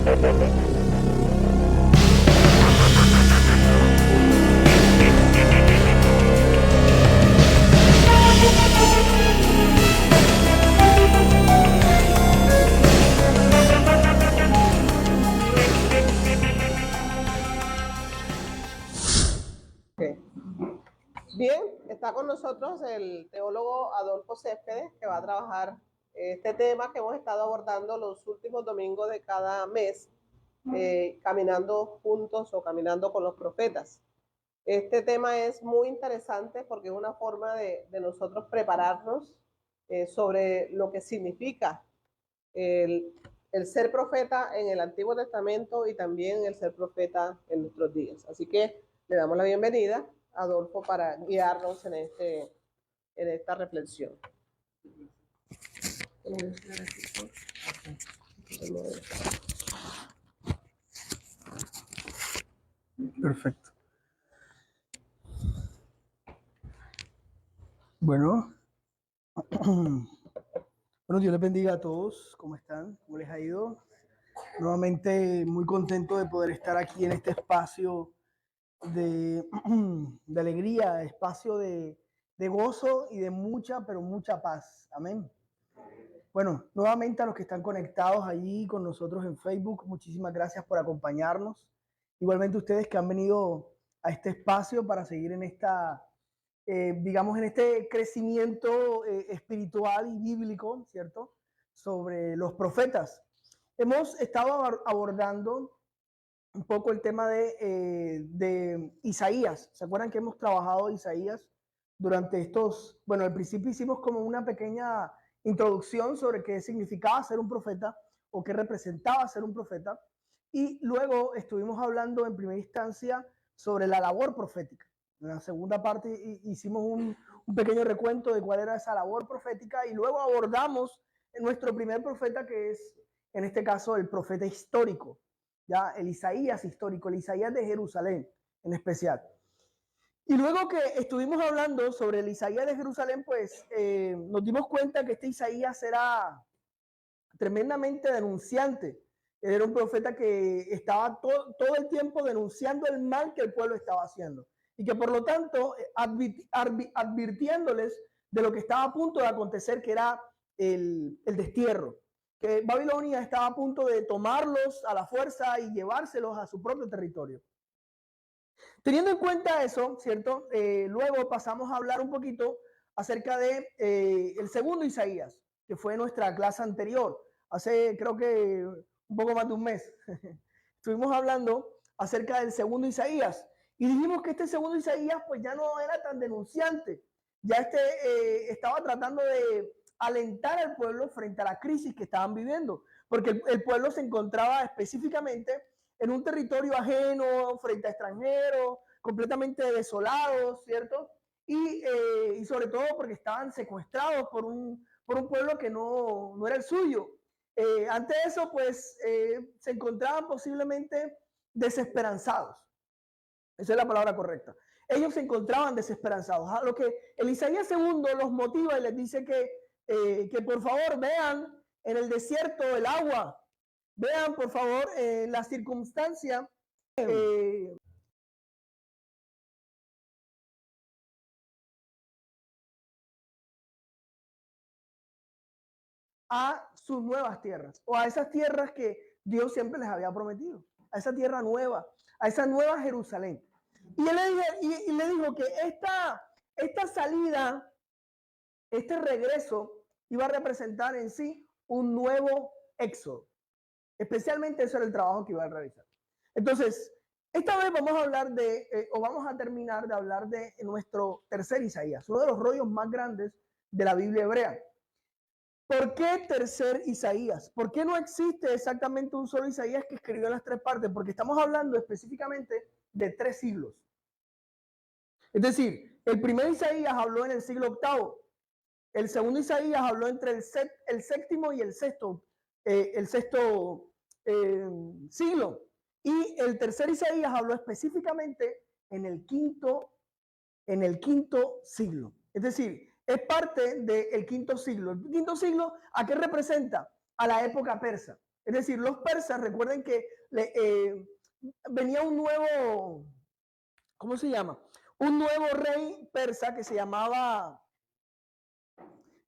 Bien, está con nosotros el teólogo Adolfo Céspedes, que va a trabajar este tema que hemos estado abordando los últimos domingos de cada mes, caminando juntos o caminando con los profetas. Este tema es muy interesante porque es una forma de nosotros prepararnos sobre lo que significa el ser profeta en el Antiguo Testamento y también el ser profeta en nuestros días. Así que le damos la bienvenida a Adolfo para guiarnos en esta reflexión. Perfecto. Bueno, Dios les bendiga a todos. ¿Cómo están? ¿Cómo les ha ido? Nuevamente muy contento de poder estar aquí en este espacio de alegría, espacio de gozo y de mucha, pero mucha paz. Amén. Bueno, nuevamente a los que están conectados allí con nosotros en Facebook, muchísimas gracias por acompañarnos. Igualmente ustedes que han venido a este espacio para seguir en esta, digamos, en este crecimiento espiritual y bíblico, ¿cierto? Sobre los profetas. Hemos estado abordando un poco el tema de Isaías. ¿Se acuerdan que hemos trabajado Isaías durante estos, bueno, al principio hicimos como una pequeña introducción sobre qué significaba ser un profeta o qué representaba ser un profeta, y luego estuvimos hablando en primera instancia sobre la labor profética. En la segunda parte hicimos un pequeño recuento de cuál era esa labor profética, y luego abordamos nuestro primer profeta, que es en este caso el profeta histórico, ya el Isaías histórico, el Isaías de Jerusalén en especial. Y luego que estuvimos hablando sobre el Isaías de Jerusalén, pues nos dimos cuenta que este Isaías era tremendamente denunciante. Era un profeta que estaba todo el tiempo denunciando el mal que el pueblo estaba haciendo, y que por lo tanto advirtiéndoles de lo que estaba a punto de acontecer, que era el destierro, que Babilonia estaba a punto de tomarlos a la fuerza y llevárselos a su propio territorio. Teniendo en cuenta eso, ¿cierto? Luego pasamos a hablar un poquito acerca de el segundo Isaías, que fue nuestra clase anterior, hace creo que un poco más de un mes. Estuvimos hablando acerca del segundo Isaías y dijimos que este segundo Isaías pues ya no era tan denunciante, ya estaba tratando de alentar al pueblo frente a la crisis que estaban viviendo, porque el pueblo se encontraba específicamente en un territorio ajeno, frente a extranjeros, completamente desolados, ¿cierto? Y sobre todo porque estaban secuestrados por un pueblo que no era el suyo. Ante eso, pues, se encontraban posiblemente desesperanzados. Esa es la palabra correcta. Ellos se encontraban desesperanzados. A lo que el Isaías II los motiva y les dice que por favor vean en el desierto el agua. Vean, por favor, la circunstancia a sus nuevas tierras, o a esas tierras que Dios siempre les había prometido, a esa tierra nueva, a esa nueva Jerusalén. Y él le dijo que esta salida, este regreso, iba a representar en sí un nuevo éxodo. Especialmente eso era el trabajo que iba a realizar. Entonces, esta vez vamos a hablar o vamos a terminar de hablar de nuestro tercer Isaías, uno de los rollos más grandes de la Biblia hebrea. ¿Por qué tercer Isaías? ¿Por qué no existe exactamente un solo Isaías que escribió en las tres partes? Porque estamos hablando específicamente de 3 siglos. Es decir, el primer Isaías habló en el siglo VIII, el segundo Isaías habló entre el séptimo y el sexto siglo, y el tercer Isaías habló específicamente en el quinto siglo. Es decir, es parte del quinto siglo. El quinto siglo, ¿a qué representa? A la época persa. Es decir, los persas, recuerden que venía un nuevo, ¿cómo se llama? Un nuevo rey persa que se llamaba,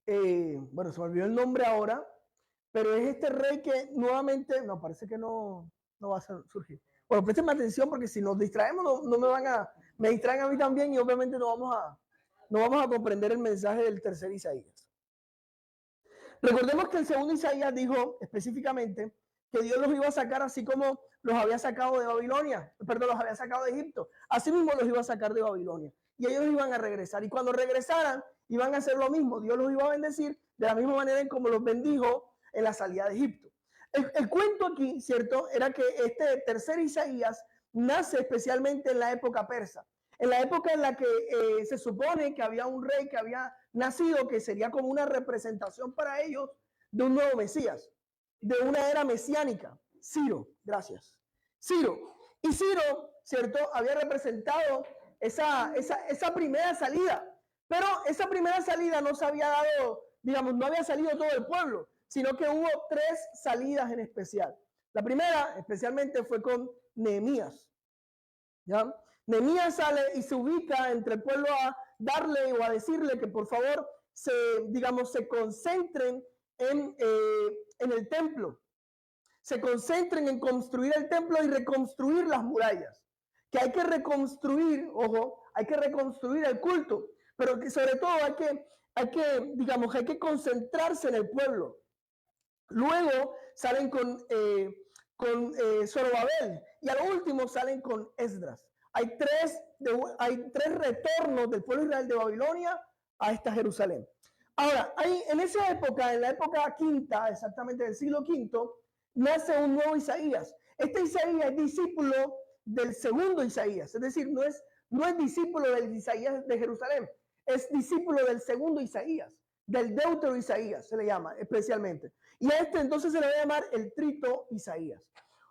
bueno, se me olvidó el nombre ahora, pero es este rey que nuevamente, no, parece que no va a surgir. Bueno, presten atención porque si nos distraemos me distraen a mí también y obviamente no vamos a comprender el mensaje del tercer Isaías. Recordemos que el segundo Isaías dijo específicamente que Dios los iba a sacar así como los había sacado de Babilonia, perdón, los había sacado de Egipto. Así mismo los iba a sacar de Babilonia. Y ellos iban a regresar. Y cuando regresaran, iban a hacer lo mismo. Dios los iba a bendecir de la misma manera en como los bendijo en la salida de Egipto. El cuento aquí, ¿cierto? Era que este tercer Isaías nace especialmente en la época persa. En la época en la que se supone que había un rey que había nacido, que sería como una representación para ellos de un nuevo Mesías, de una era mesiánica. Ciro, gracias. Ciro. Y Ciro, ¿cierto? Había representado esa primera salida. Pero esa primera salida no se había dado, digamos, no había salido todo el pueblo, sino que hubo 3 salidas en especial. La primera, especialmente, fue con Nehemías. ¿Ya? Nehemías sale y se ubica entre el pueblo a darle o a decirle que por favor se concentren en el templo, se concentren en construir el templo y reconstruir las murallas, que hay que reconstruir, ojo, hay que reconstruir el culto, pero que sobre todo hay que concentrarse en el pueblo. Luego salen con Zorobabel y a lo último salen con Esdras. Hay tres retornos del pueblo de Israel de Babilonia a esta Jerusalén. Ahora, en esa época, en la época quinta, exactamente del siglo V, nace un nuevo Isaías. Este Isaías es discípulo del segundo Isaías, es decir, no es discípulo del Isaías de Jerusalén, es discípulo del segundo Isaías, del Deutero Isaías, se le llama especialmente. Y a este entonces se le va a llamar el Trito Isaías.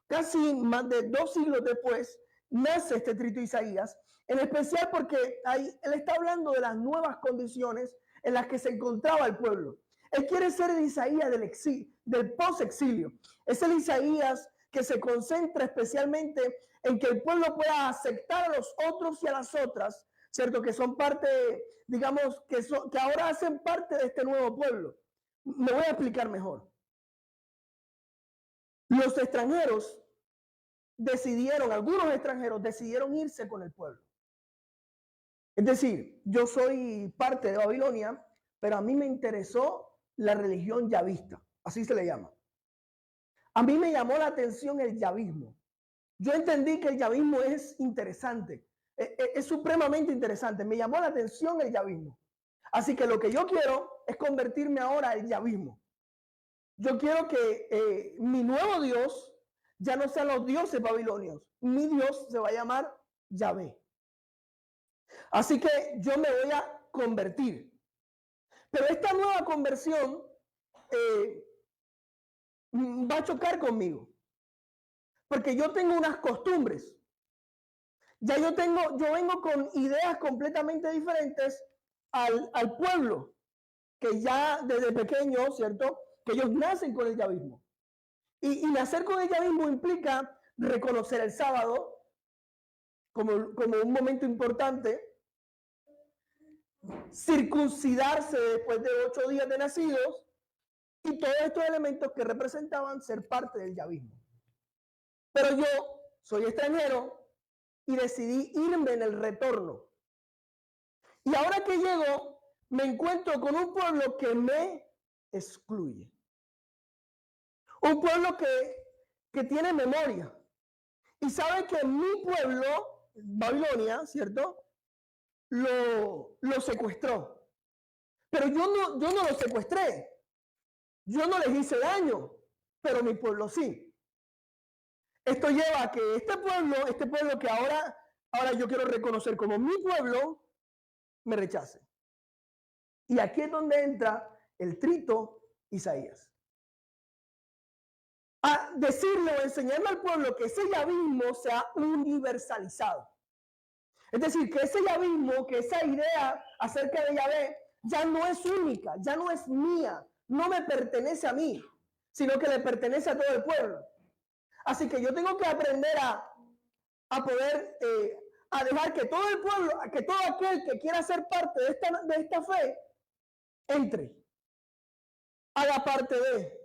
Casi más de 2 siglos después, nace este Trito Isaías, en especial porque él está hablando de las nuevas condiciones en las que se encontraba el pueblo. Él quiere ser el Isaías del post-exilio. Es el Isaías que se concentra especialmente en que el pueblo pueda aceptar a los otros y a las otras, ¿cierto? Que son parte, digamos, que ahora hacen parte de este nuevo pueblo. Me voy a explicar mejor. Los extranjeros algunos extranjeros decidieron irse con el pueblo. Es decir, yo soy parte de Babilonia, pero a mí me interesó la religión yavista, así se le llama. A mí me llamó la atención el yavismo. Yo entendí que el yavismo es interesante, es supremamente interesante. Me llamó la atención el yavismo. Así que lo que yo quiero es convertirme ahora al yavismo. Yo quiero que mi nuevo Dios ya no sean los dioses babilonios. Mi Dios se va a llamar Yahvé. Así que yo me voy a convertir. Pero esta nueva conversión va a chocar conmigo. Porque yo tengo unas costumbres. Ya yo vengo con ideas completamente diferentes al pueblo, que ya desde pequeño, ¿cierto? Que ellos nacen con el yavismo. Y nacer con el yavismo implica reconocer el sábado como un momento importante, circuncidarse después de 8 días de nacidos y todos estos elementos que representaban ser parte del yavismo. Pero yo soy extranjero y decidí irme en el retorno. Y ahora que llego, me encuentro con un pueblo que me excluye. Un pueblo que tiene memoria. Y sabe que mi pueblo, Babilonia, ¿cierto? Lo secuestró. Pero yo no lo secuestré. Yo no les hice daño, pero mi pueblo sí. Esto lleva a que este pueblo que ahora yo quiero reconocer como mi pueblo, me rechace. Y aquí es donde entra el Trito Isaías. A decirle o enseñarle al pueblo que ese yavismo sea universalizado. Es decir, que ese yavismo, que esa idea acerca de Yahvé ya no es única, ya no es mía, no me pertenece a mí, sino que le pertenece a todo el pueblo. Así que yo tengo que aprender a poder, a dejar que todo el pueblo, que todo aquel que quiera ser parte de esta fe, entre, haga parte de.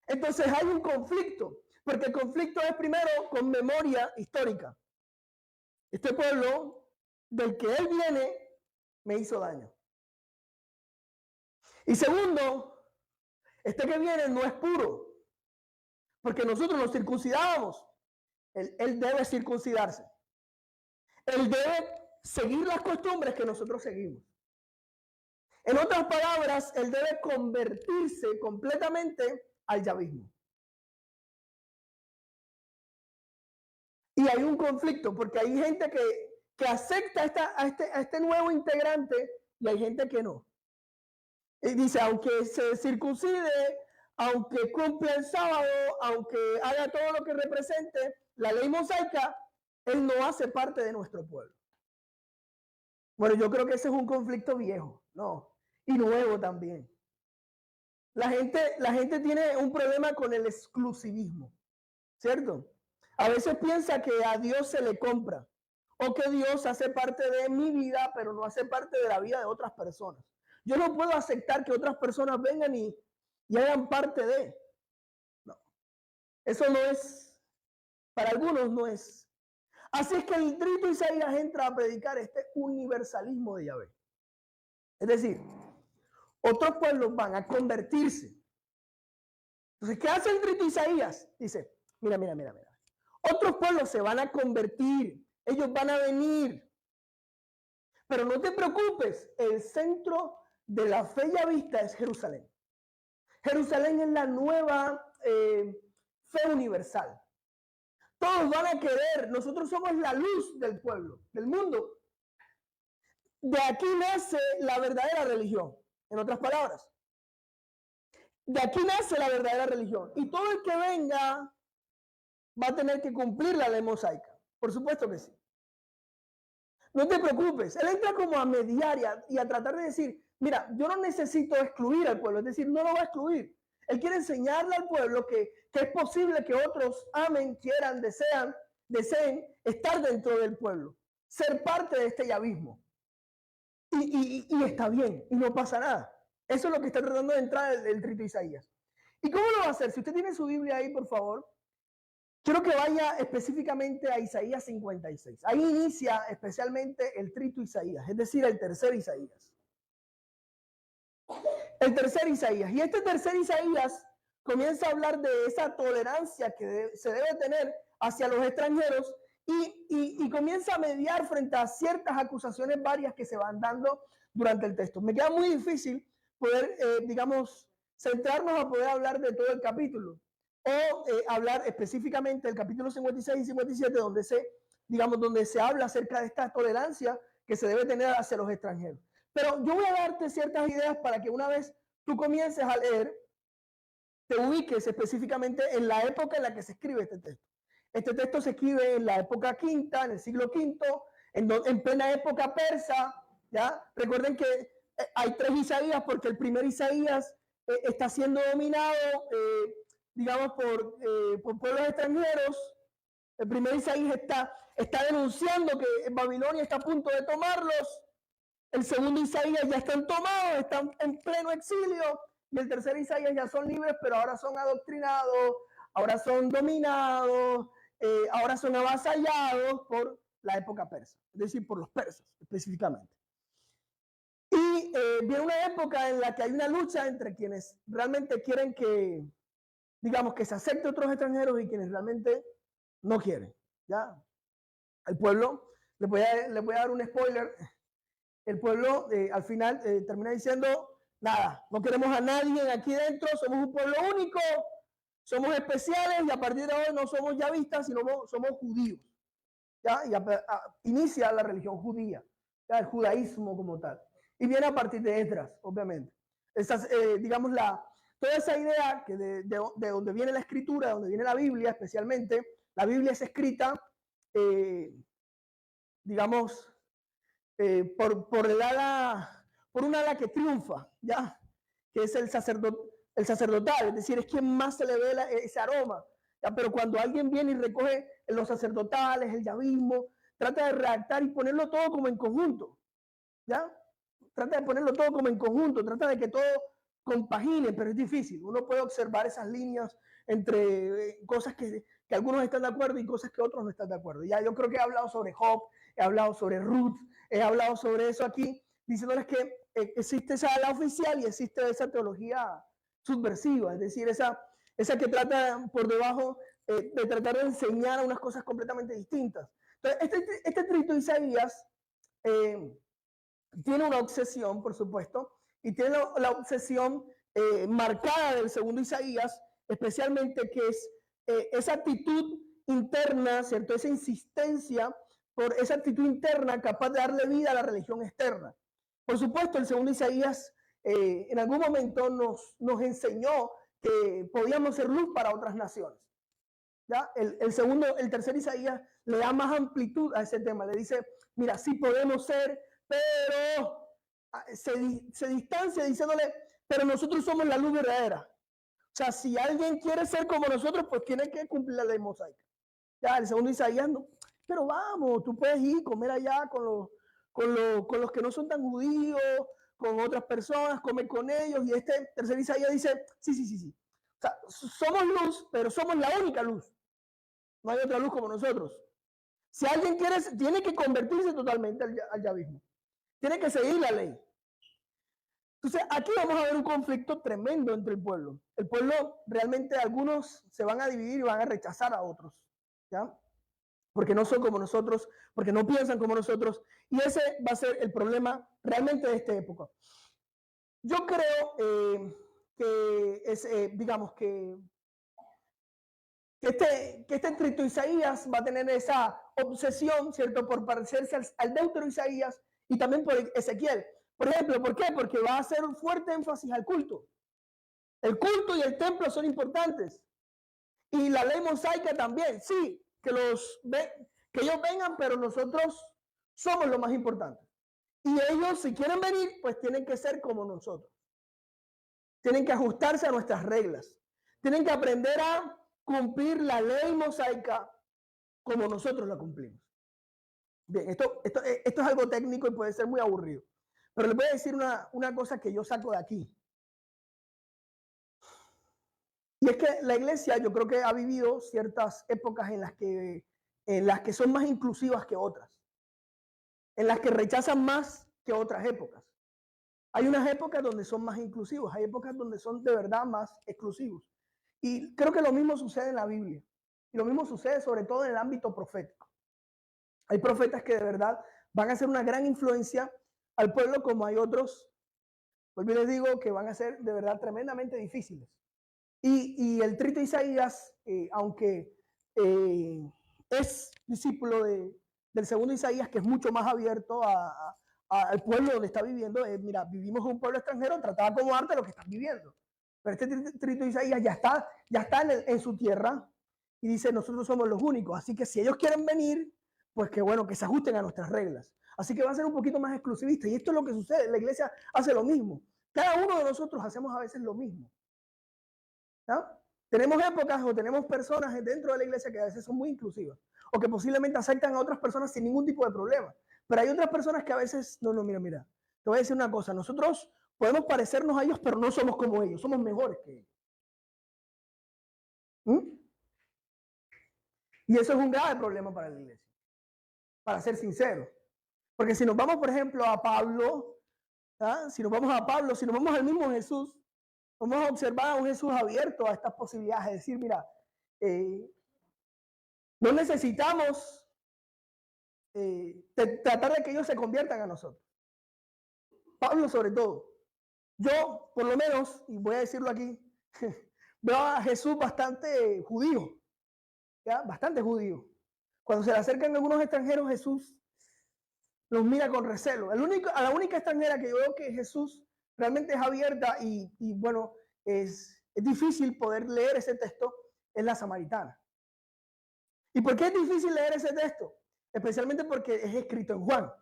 Entonces hay un conflicto, porque el conflicto es primero con memoria histórica. Este pueblo del que él viene me hizo daño. Y segundo, este que viene no es puro, porque nosotros nos circuncidábamos. Él debe circuncidarse. Él debe seguir las costumbres que nosotros seguimos. En otras palabras, él debe convertirse completamente al yavismo. Y hay un conflicto, porque hay gente que acepta a este nuevo integrante y hay gente que no. Y dice, aunque se circuncide, aunque cumpla el sábado, aunque haga todo lo que represente la ley mosaica, él no hace parte de nuestro pueblo. Bueno, yo creo que ese es un conflicto viejo, ¿no? Y nuevo también. La gente tiene un problema con el exclusivismo, ¿cierto? A veces piensa que a Dios se le compra o que Dios hace parte de mi vida, pero no hace parte de la vida de otras personas. Yo no puedo aceptar que otras personas vengan y hagan parte de. No, eso no es, para algunos no es. Así es que el librito Isaías entra a predicar este universalismo de Yahvé. Es decir, otros pueblos van a convertirse. Entonces, ¿qué hace el librito Isaías? Dice, mira. Otros pueblos se van a convertir. Ellos van a venir. Pero no te preocupes, el centro de la fe yavista es Jerusalén. Jerusalén es la nueva fe universal. Todos van a querer, nosotros somos la luz del pueblo, del mundo. De aquí nace la verdadera religión, en otras palabras. De aquí nace la verdadera religión. Y todo el que venga va a tener que cumplir la ley mosaica. Por supuesto que sí. No te preocupes. Él entra como a mediar y a tratar de decir, mira, yo no necesito excluir al pueblo. Es decir, no lo va a excluir. Él quiere enseñarle al pueblo que es posible que otros amen, quieran, deseen estar dentro del pueblo. Ser parte de este yavismo. Y está bien, y no pasa nada. Eso es lo que está tratando de entrar el trito Isaías. ¿Y cómo lo va a hacer? Si usted tiene su Biblia ahí, por favor, quiero que vaya específicamente a Isaías 56. Ahí inicia especialmente el trito Isaías, es decir, el tercer Isaías. El tercer Isaías. Y este tercer Isaías comienza a hablar de esa tolerancia que se debe tener hacia los extranjeros y comienza a mediar frente a ciertas acusaciones varias que se van dando durante el texto. Me queda muy difícil poder, digamos, centrarnos a poder hablar de todo el capítulo o hablar específicamente del capítulo 56 y 57 donde se habla acerca de esta tolerancia que se debe tener hacia los extranjeros. Pero yo voy a darte ciertas ideas para que una vez tú comiences a leer, te ubiques específicamente en la época en la que se escribe este texto. Este texto se escribe en la época quinta, en el siglo V, en plena época persa. ¿Ya? Recuerden que hay tres Isaías porque el primer Isaías está siendo dominado, digamos, por pueblos extranjeros. El primer Isaías está denunciando que Babilonia está a punto de tomarlos. El segundo Isaías ya están tomados, están en pleno exilio. Y el tercer Isaías ya son libres, pero ahora son adoctrinados, ahora son dominados, ahora son avasallados por la época persa, es decir, por los persas específicamente. Y viene una época en la que hay una lucha entre quienes realmente quieren que, digamos, que se acepte a otros extranjeros y quienes realmente no quieren. ¿Ya? El pueblo, les voy a dar un spoiler, el pueblo al final termina diciendo, nada, no queremos a nadie aquí dentro, somos un pueblo único, somos especiales y a partir de hoy no somos yavistas, sino somos judíos. ¿Ya? Y inicia la religión judía, ¿ya? El judaísmo como tal. Y viene a partir de Esdras, obviamente. Digamos, toda esa idea que de donde viene la escritura, de donde viene la Biblia especialmente, la Biblia es escrita, digamos, por un ala que triunfa, ¿ya? Que es el el sacerdotal, es decir, es quien más se le ve ese aroma. ¿Ya? Pero cuando alguien viene y recoge los sacerdotales, el yavismo, trata de redactar y ponerlo todo como en conjunto. ¿Ya? Trata de ponerlo todo como en conjunto, trata de que todo compagine, pero es difícil. Uno puede observar esas líneas entre cosas que algunos están de acuerdo y cosas que otros no están de acuerdo. Ya yo creo que he hablado sobre Job, he hablado sobre Ruth, he hablado sobre eso aquí, diciéndoles que existe esa ala oficial y existe esa teología subversiva, es decir, esa que trata por debajo de tratar de enseñar unas cosas completamente distintas. Entonces, este trito de Isaías tiene una obsesión, por supuesto, y tiene la obsesión marcada del segundo Isaías, especialmente que es esa actitud interna, ¿cierto? Esa insistencia por esa actitud interna capaz de darle vida a la religión externa. Por supuesto, el segundo Isaías en algún momento nos enseñó que podíamos ser luz para otras naciones. ¿Ya? El tercer Isaías le da más amplitud a ese tema, le dice, mira, sí podemos ser, pero se distancia diciéndole, pero nosotros somos la luz verdadera. O sea, si alguien quiere ser como nosotros, pues tiene que cumplir la ley mosaica. Ya, el segundo Isaías no, pero vamos, tú puedes ir, comer allá con los que no son tan judíos, con otras personas, comer con ellos. Y este tercer Isaías dice, sí. O sea, somos luz, pero somos la única luz. No hay otra luz como nosotros. Si alguien quiere, tiene que convertirse totalmente al yavismo. Tiene que seguir la ley. Entonces, aquí vamos a ver un conflicto tremendo entre el pueblo. El pueblo, realmente algunos se van a dividir y van a rechazar a otros. ¿Ya? Porque no son como nosotros, porque no piensan como nosotros. Y ese va a ser el problema realmente de esta época. Yo creo que es, digamos que este escrito Isaías va a tener esa obsesión, ¿cierto?, por parecerse al Deutero Isaías y también por Ezequiel. Por ejemplo, ¿por qué? Porque va a hacer un fuerte énfasis al culto. El culto y el templo son importantes. Y la ley mosaica también, sí, que ellos vengan, pero nosotros somos lo más importante. Y ellos, si quieren venir, pues tienen que ser como nosotros. Tienen que ajustarse a nuestras reglas. Tienen que aprender a cumplir la ley mosaica como nosotros la cumplimos. Bien, esto es algo técnico y puede ser muy aburrido. Pero les voy a decir una cosa que yo saco de aquí. Y es que la iglesia, yo creo que ha vivido ciertas épocas en las que son más inclusivas que otras. En las que rechazan más que otras épocas. Hay unas épocas donde son más inclusivos, hay épocas donde son de verdad más exclusivos. Y creo que lo mismo sucede en la Biblia. Y lo mismo sucede sobre todo en el ámbito profético. Hay profetas que de verdad van a ser una gran influencia al pueblo, como hay otros, pues yo les digo, que van a ser de verdad tremendamente difíciles. Y el trito Isaías, aunque es discípulo del segundo Isaías, que es mucho más abierto al pueblo donde está viviendo, mira, vivimos en un pueblo extranjero, trata de acomodarte a lo que están viviendo. Pero este trito Isaías ya está en su tierra y dice, nosotros somos los únicos, así que si ellos quieren venir, pues que bueno, que se ajusten a nuestras reglas. Así que va a ser un poquito más exclusivista. Y esto es lo que sucede, la iglesia hace lo mismo. Cada uno de nosotros hacemos a veces lo mismo. ¿No? Tenemos épocas o tenemos personas dentro de la iglesia que a veces son muy inclusivas o que posiblemente aceptan a otras personas sin ningún tipo de problema. Pero hay otras personas que a veces, no, mira, te voy a decir una cosa, nosotros podemos parecernos a ellos, pero no somos como ellos, somos mejores que ellos. Y eso es un grave problema para la iglesia, para ser sincero. Porque si nos vamos, por ejemplo, a Pablo, si nos vamos al mismo Jesús, vamos a observar a un Jesús abierto a estas posibilidades, es decir, mira, no necesitamos tratar de que ellos se conviertan a nosotros. Pablo sobre todo. Yo, por lo menos, y voy a decirlo aquí, veo a Jesús bastante judío, ¿ya? Bastante judío. Cuando se le acercan algunos extranjeros, Jesús los mira con recelo. A la única extranjera que yo veo que Jesús realmente es abierta y bueno, es difícil poder leer ese texto, es la samaritana. ¿Y por qué es difícil leer ese texto? Especialmente porque es escrito en Juan.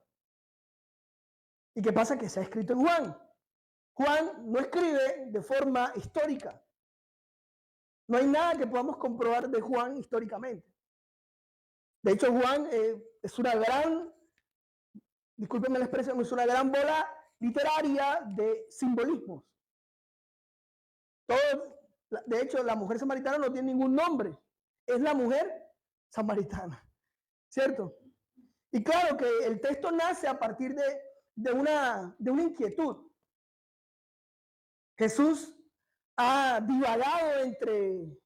¿Y qué pasa? Que se ha escrito en Juan. Juan no escribe de forma histórica. No hay nada que podamos comprobar de Juan históricamente. De hecho, Juan es una gran, discúlpenme la expresión, es una gran bola literaria de simbolismos. De hecho, la mujer samaritana no tiene ningún nombre. Es la mujer samaritana, ¿cierto? Y claro que el texto nace a partir de una inquietud. Jesús ha divagado entre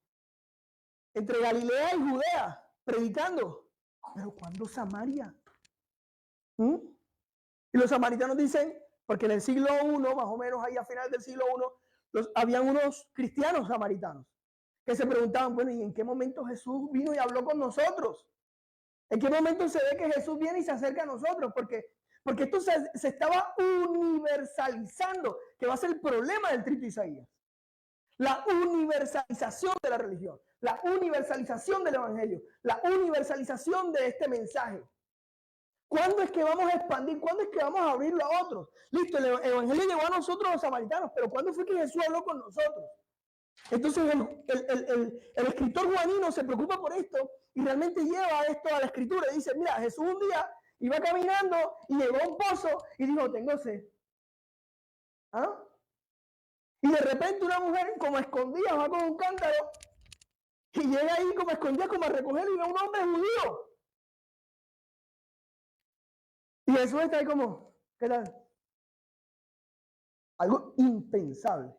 Galilea y Judea, predicando. Pero ¿cuándo Samaria? Y los samaritanos dicen, porque en el siglo I, más o menos ahí a finales del siglo I, habían unos cristianos samaritanos que se preguntaban, bueno, ¿y en qué momento Jesús vino y habló con nosotros? ¿En qué momento se ve que Jesús viene y se acerca a nosotros? Porque esto se estaba universalizando, que va a ser el problema del Trito Isaías. La universalización de la religión, la universalización del evangelio, la universalización de este mensaje. ¿Cuándo es que vamos a expandir? ¿Cuándo es que vamos a abrirlo a otros? Listo, el evangelio llegó a nosotros los samaritanos, pero ¿cuándo fue que Jesús habló con nosotros? Entonces el escritor juanino se preocupa por esto y realmente lleva esto a la escritura. Y dice, mira, Jesús un día iba caminando y llegó a un pozo y dijo, tengo sed. ¿Ah? Y de repente una mujer como escondida va con un cántaro y llega ahí como escondida como a recogerlo y ve a un hombre judío. Y Jesús está ahí como, ¿qué tal? Algo impensable.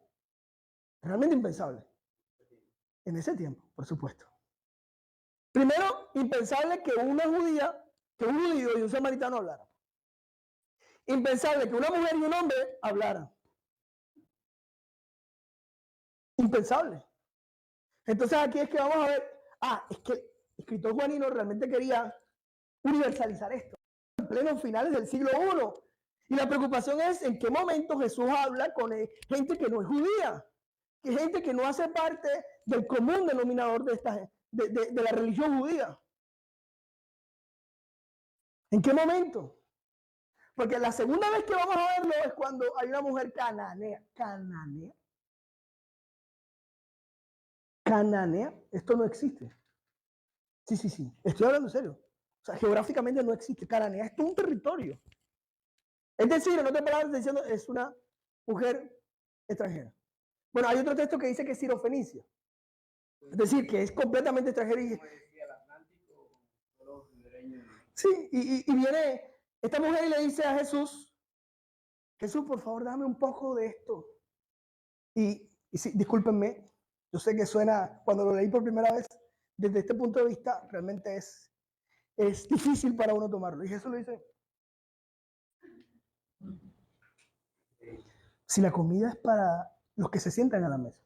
Realmente impensable. En ese tiempo, por supuesto. Primero, impensable que una judía, que un judío y un samaritano hablaran. Impensable que una mujer y un hombre hablaran. Impensable. Entonces aquí es que vamos a ver, es que el escritor juanino realmente quería universalizar esto. En plenos finales del siglo I. Y la preocupación es en qué momento Jesús habla con gente que no es judía, que gente que no hace parte del común denominador de la religión judía. ¿En qué momento? Porque la segunda vez que vamos a verlo es cuando hay una mujer cananea. ¿Cananea? ¿Cananea? Esto no existe. Sí. Estoy hablando en serio. O sea, geográficamente no existe. Cananea es todo un territorio. Es decir, en otras palabras, diciendo, es una mujer extranjera. Bueno, hay otro texto que dice que es sirofenicia. Es decir, que es completamente extranjera. Sí, y viene esta mujer y le dice a Jesús, Jesús, por favor, dame un poco de esto. Y sí, discúlpenme, yo sé que suena, cuando lo leí por primera vez, desde este punto de vista, realmente es difícil para uno tomarlo. Y Jesús le dice, si la comida es para los que se sientan a la mesa.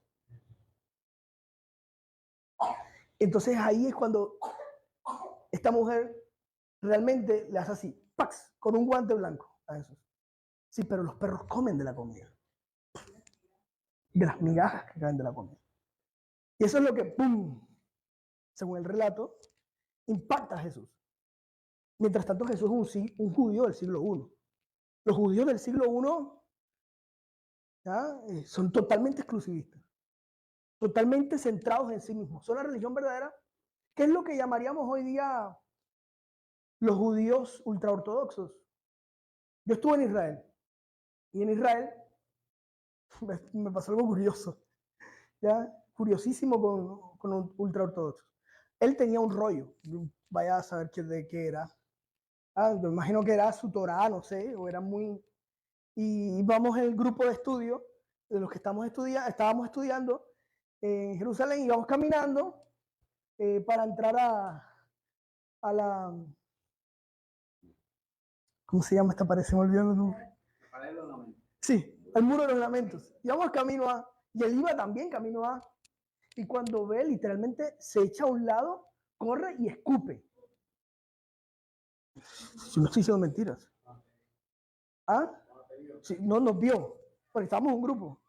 Entonces ahí es cuando esta mujer realmente le hace así, ¡pax!, con un guante blanco a Jesús. Sí, pero los perros comen de la comida. De las migajas que caen de la comida. Y eso es lo que, ¡pum!, según el relato, impacta a Jesús. Mientras tanto, Jesús es un judío del siglo I. Los judíos del siglo I son totalmente exclusivistas, totalmente centrados en sí mismos. Son la religión verdadera, que es lo que llamaríamos hoy día los judíos ultraortodoxos. Yo estuve en Israel, y en Israel me pasó algo curioso, ¿ya? Curiosísimo con un ultraortodoxo. Él tenía un rollo, vaya a saber de qué era. Me imagino que era su Torah, no sé, o era muy... Y vamos el grupo de estudio, de los que estábamos estudiando en Jerusalén, íbamos caminando para entrar a la... ¿Cómo se llama esta pared? Se me olvidó el nombre. Sí, el muro de los lamentos. Íbamos camino a... Y él iba también camino a... Y cuando ve, literalmente se echa a un lado, corre y escupe. Si no estoy diciendo mentiras. Sí, no nos vio, porque estábamos en un grupo.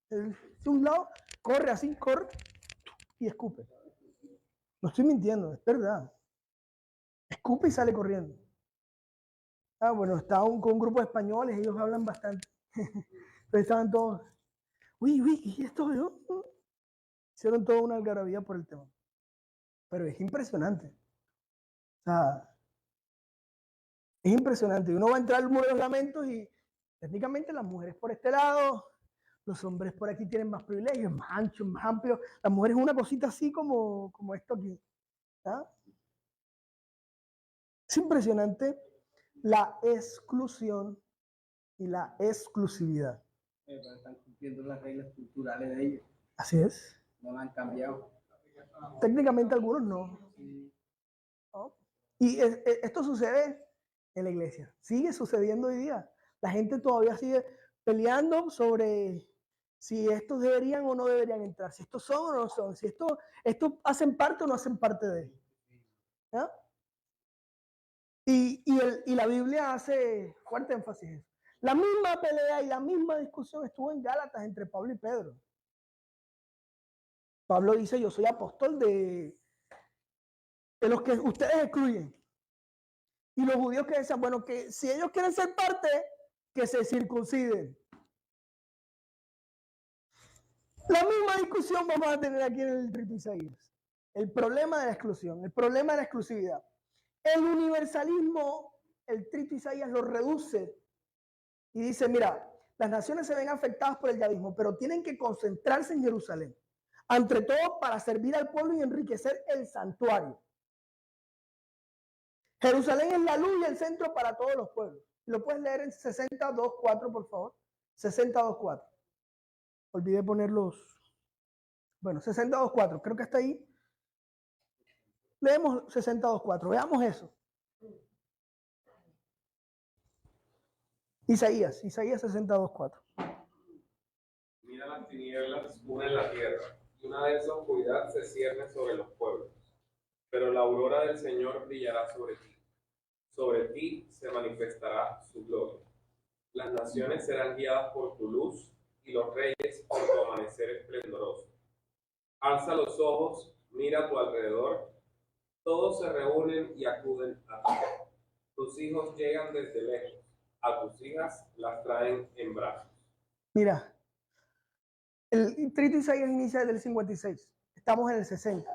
De un lado, corre así, corre y escupe. No estoy mintiendo, es verdad. Escupe y sale corriendo. Bueno, está con un grupo de españoles, ellos hablan bastante. Entonces estaban todos, uy, ¿y esto yo? Hicieron toda una algarabía por el tema. Pero es impresionante. O sea, es impresionante. Uno va a entrar al muro de los lamentos y técnicamente las mujeres por este lado, los hombres por aquí tienen más privilegios, más anchos, más amplios. Las mujeres es una cosita así como esto aquí. ¿Ah? Es impresionante la exclusión y la exclusividad. Pero están cumpliendo las reglas culturales de ellos. Así es. No la han cambiado. Técnicamente algunos no. ¿No? Y esto sucede en la iglesia. Sigue sucediendo hoy día. La gente todavía sigue peleando sobre si estos deberían o no deberían entrar, si estos son o no son, si estos hacen parte o no hacen parte de él. ¿Ya? Y la Biblia hace fuerte énfasis en eso. La misma pelea y la misma discusión estuvo en Gálatas entre Pablo y Pedro. Pablo dice, yo soy apóstol de los que ustedes excluyen. Y los judíos que decían, bueno, que si ellos quieren ser parte, que se circunciden. La misma discusión vamos a tener aquí en el Trito Isaías. El problema de la exclusión, el problema de la exclusividad. El universalismo, el Trito Isaías lo reduce y dice, mira, las naciones se ven afectadas por el yavismo, pero tienen que concentrarse en Jerusalén. Ante todo, para servir al pueblo y enriquecer el santuario. Jerusalén es la luz y el centro para todos los pueblos. Lo puedes leer en 62.4, por favor. 62.4. Olvidé ponerlos. Bueno, 62.4. Creo que está ahí. Leemos 62.4. Veamos eso. Isaías 62.4. Mira, las tinieblas unen la tierra, y una densa oscuridad se cierne sobre los pueblos. Pero la aurora del Señor brillará sobre ti. Sobre ti se manifestará su gloria. Las naciones serán guiadas por tu luz, y los reyes por tu amanecer esplendoroso. Alza los ojos, mira a tu alrededor. Todos se reúnen y acuden a ti. Tus hijos llegan desde lejos. A tus hijas las traen en brazos. Mira, el Trito Isaías inicia desde el 56. Estamos en el 60.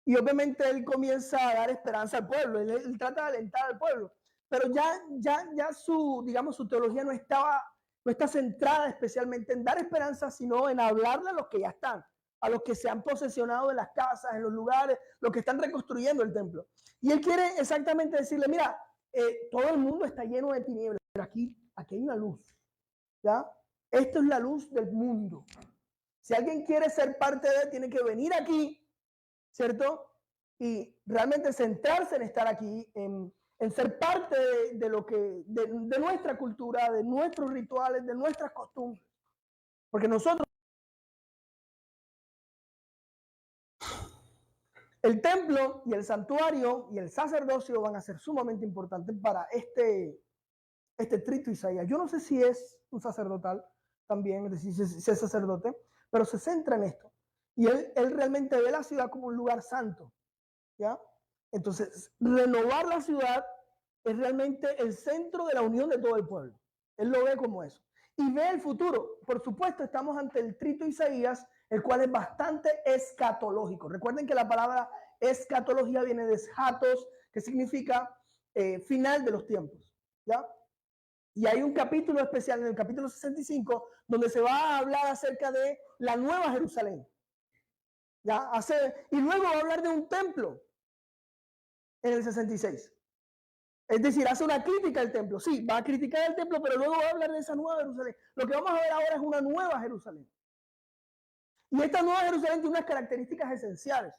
Y obviamente él comienza a dar esperanza al pueblo. Él trata de alentar al pueblo. Pero ya su, digamos, su teología no está centrada especialmente en dar esperanza, sino en hablarle a los que ya están, a los que se han posesionado en las casas, en los lugares, los que están reconstruyendo el templo. Y él quiere exactamente decirle, mira, todo el mundo está lleno de tinieblas, pero aquí hay una luz. ¿Ya? Esto es la luz del mundo. Si alguien quiere ser parte de él, tiene que venir aquí, ¿cierto? Y realmente centrarse en estar aquí, en ser parte de nuestra cultura, de nuestros rituales, de nuestras costumbres. Porque nosotros, el templo y el santuario y el sacerdocio van a ser sumamente importantes para este Trito Isaías. Yo no sé si es un sacerdotal también, es decir, si es sacerdote, pero se centra en esto. Y él realmente ve la ciudad como un lugar santo. ¿Ya? Entonces, renovar la ciudad es realmente el centro de la unión de todo el pueblo. Él lo ve como eso. Y ve el futuro. Por supuesto, estamos ante el Trito Isaías, el cual es bastante escatológico. Recuerden que la palabra escatología viene de eschatos, que significa final de los tiempos. ¿Ya? Y hay un capítulo especial en el capítulo 65 donde se va a hablar acerca de la nueva Jerusalén. ¿Ya? Y luego va a hablar de un templo en el 66. Es decir, hace una crítica al templo. Sí, va a criticar el templo, pero luego va a hablar de esa nueva Jerusalén. Lo que vamos a ver ahora es una nueva Jerusalén. Y esta nueva Jerusalén tiene unas características esenciales.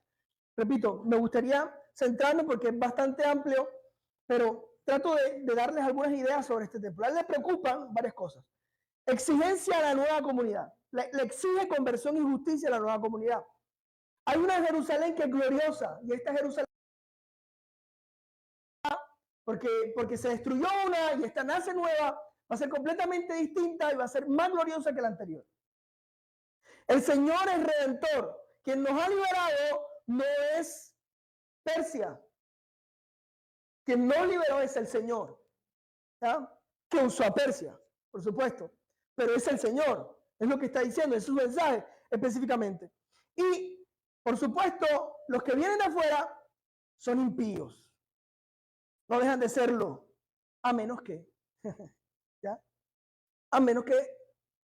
Repito, me gustaría centrarme porque es bastante amplio, pero trato de darles algunas ideas sobre este templo. A él le preocupan varias cosas. Exigencia a la nueva comunidad. Le exige conversión y justicia a la nueva comunidad. Hay una Jerusalén que es gloriosa, y esta Jerusalén porque se destruyó una y esta nace nueva, va a ser completamente distinta y va a ser más gloriosa que la anterior. El Señor es redentor. Quien nos ha liberado no es Persia. Quien nos liberó es el Señor, ¿ya? Que usó a Persia, por supuesto. pero es el Señor. Es lo que está diciendo, es su mensaje específicamente. Y, por supuesto, los que vienen de afuera son impíos. No dejan de serlo, a menos que, ¿ya? A menos que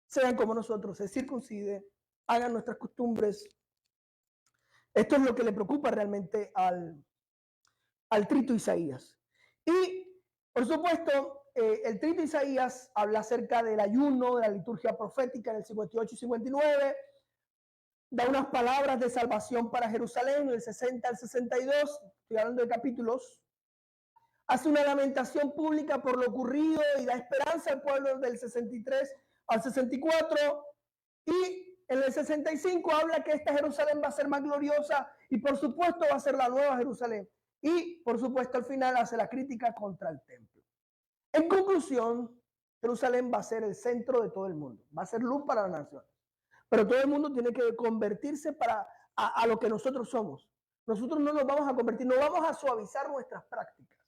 sean como nosotros, se circunciden, hagan nuestras costumbres. Esto es lo que le preocupa realmente al trito Isaías. Y, por supuesto, el trito Isaías habla acerca del ayuno, de la liturgia profética en el 58 y 59, da unas palabras de salvación para Jerusalén, del 60 al 62, estoy hablando de capítulos, hace una lamentación pública por lo ocurrido y da esperanza al pueblo del 63 al 64, y en el 65 habla que esta Jerusalén va a ser más gloriosa y por supuesto va a ser la nueva Jerusalén. Y por supuesto al final hace la crítica contra el templo. En conclusión, Jerusalén va a ser el centro de todo el mundo, va a ser luz para las naciones. Pero todo el mundo tiene que convertirse a lo que nosotros somos. Nosotros no nos vamos a convertir, no vamos a suavizar nuestras prácticas.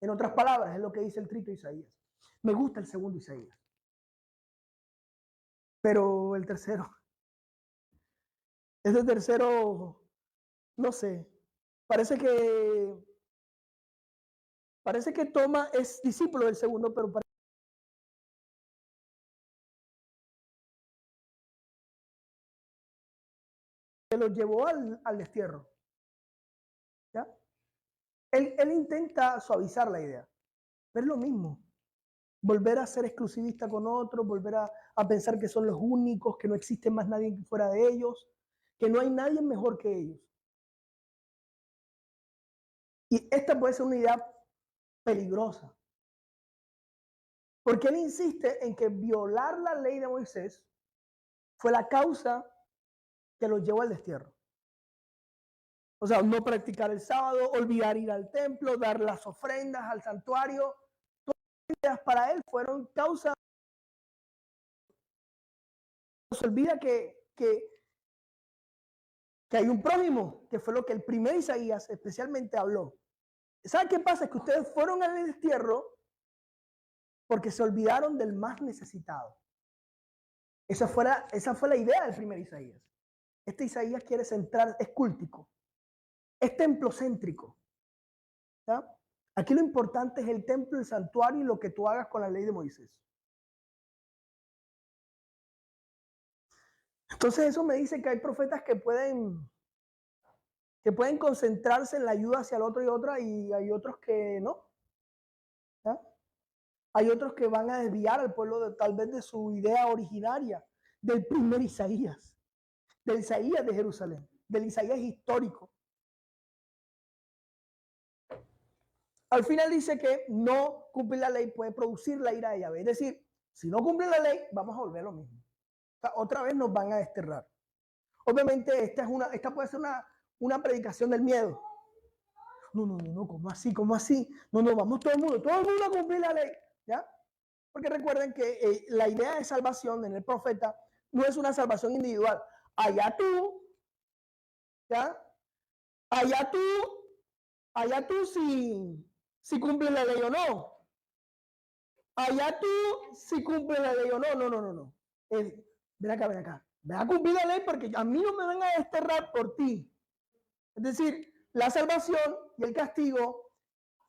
En otras palabras, es lo que dice el trito Isaías. Me gusta el segundo Isaías. Pero el tercero, ese tercero, no sé, parece que Toma es discípulo del segundo, pero parece que lo llevó al destierro. ¿Ya? Él intenta suavizar la idea, pero es lo mismo. Volver a ser exclusivista con otros, volver a pensar que son los únicos, que no existe más nadie fuera de ellos, que no hay nadie mejor que ellos. Y esta puede ser una idea peligrosa, porque él insiste en que violar la ley de Moisés fue la causa que los llevó al destierro. O sea, no practicar el sábado, olvidar ir al templo, dar las ofrendas al santuario, todas las ideas para él fueron causa. Se olvida que hay un prójimo, que fue lo que el primer Isaías especialmente habló. ¿Saben qué pasa? Es que ustedes fueron al destierro porque se olvidaron del más necesitado. Esa fue la idea del primer Isaías. Este Isaías quiere centrar, es cúltico, es templocéntrico. ¿Ya? Aquí lo importante es el templo, el santuario y lo que tú hagas con la ley de Moisés. Entonces eso me dice que hay profetas que pueden concentrarse en la ayuda hacia el otro y otra, y hay otros que no. ¿Ya? Hay otros que van a desviar al pueblo tal vez de su idea originaria, del primer Isaías, del Isaías de Jerusalén, del Isaías histórico. Al final dice que no cumplir la ley puede producir la ira de Yahvé. Es decir, si no cumplen la ley, vamos a volver a lo mismo. O sea, otra vez nos van a desterrar. Obviamente esta puede ser una predicación del miedo. No, ¿cómo así? ¿Cómo así? No, vamos todo el mundo a cumplir la ley. ¿Ya? Porque recuerden que la idea de salvación en el profeta no es una salvación individual. Allá tú, ¿ya? Allá tú si cumples la ley o no. Allá tú si cumples la ley o no. No. Ven acá. Ven a cumplir la ley porque a mí no me van a desterrar por ti. Es decir, la salvación y el castigo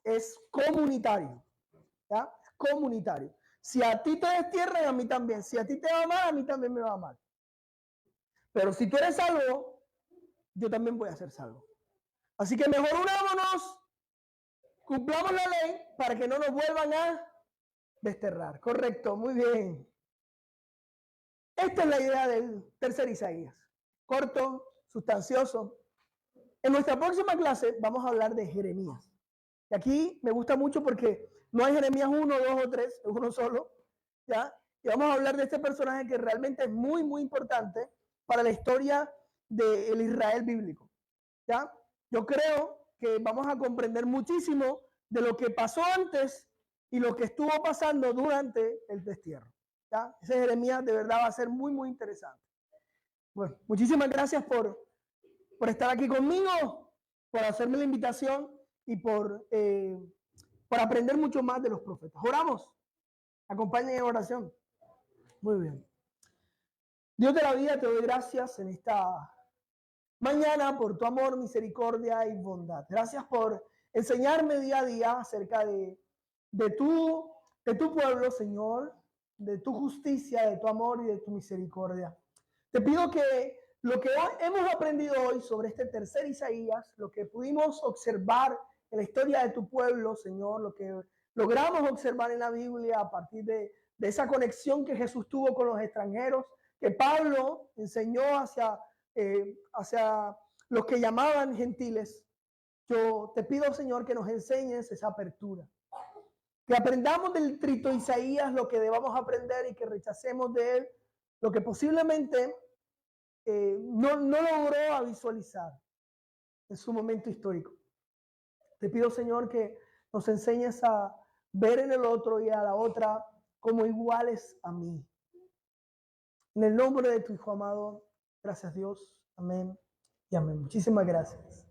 es comunitario. ¿Ya? Comunitario. Si a ti te destierran, a mí también. Si a ti te va mal, a mí también me va mal. Pero si tú eres salvo, yo también voy a ser salvo. Así que mejor unámonos, cumplamos la ley para que no nos vuelvan a desterrar. Correcto, muy bien. Esta es la idea del tercer Isaías. Corto, sustancioso. En nuestra próxima clase vamos a hablar de Jeremías. Y aquí me gusta mucho porque no hay Jeremías 1, 2 o 3, es uno solo. ¿Ya? Y vamos a hablar de este personaje que realmente es muy, muy importante para la historia del Israel bíblico. ¿Ya? Yo creo que vamos a comprender muchísimo de lo que pasó antes y lo que estuvo pasando durante el destierro. ¿Ya? Ese Jeremías de verdad va a ser muy, muy interesante. Bueno, muchísimas gracias por estar aquí conmigo, por hacerme la invitación y por aprender mucho más de los profetas. Oramos. Acompáñenme en oración. Muy bien. Dios de la vida, te doy gracias en esta mañana por tu amor, misericordia y bondad. Gracias por enseñarme día a día acerca de tu pueblo, Señor, de tu justicia, de tu amor y de tu misericordia. Te pido que lo que hemos aprendido hoy sobre este tercer Isaías, lo que pudimos observar en la historia de tu pueblo, Señor, lo que logramos observar en la Biblia a partir de esa conexión que Jesús tuvo con los extranjeros, que Pablo enseñó hacia los que llamaban gentiles. Yo te pido, Señor, que nos enseñes esa apertura. Que aprendamos del trito Isaías lo que debamos aprender y que rechacemos de él lo que posiblemente no logró a visualizar en su momento histórico. Te pido, Señor, que nos enseñes a ver en el otro y a la otra como iguales a mí. En el nombre de tu Hijo amado, gracias Dios. Amén y amén. Muchísimas gracias.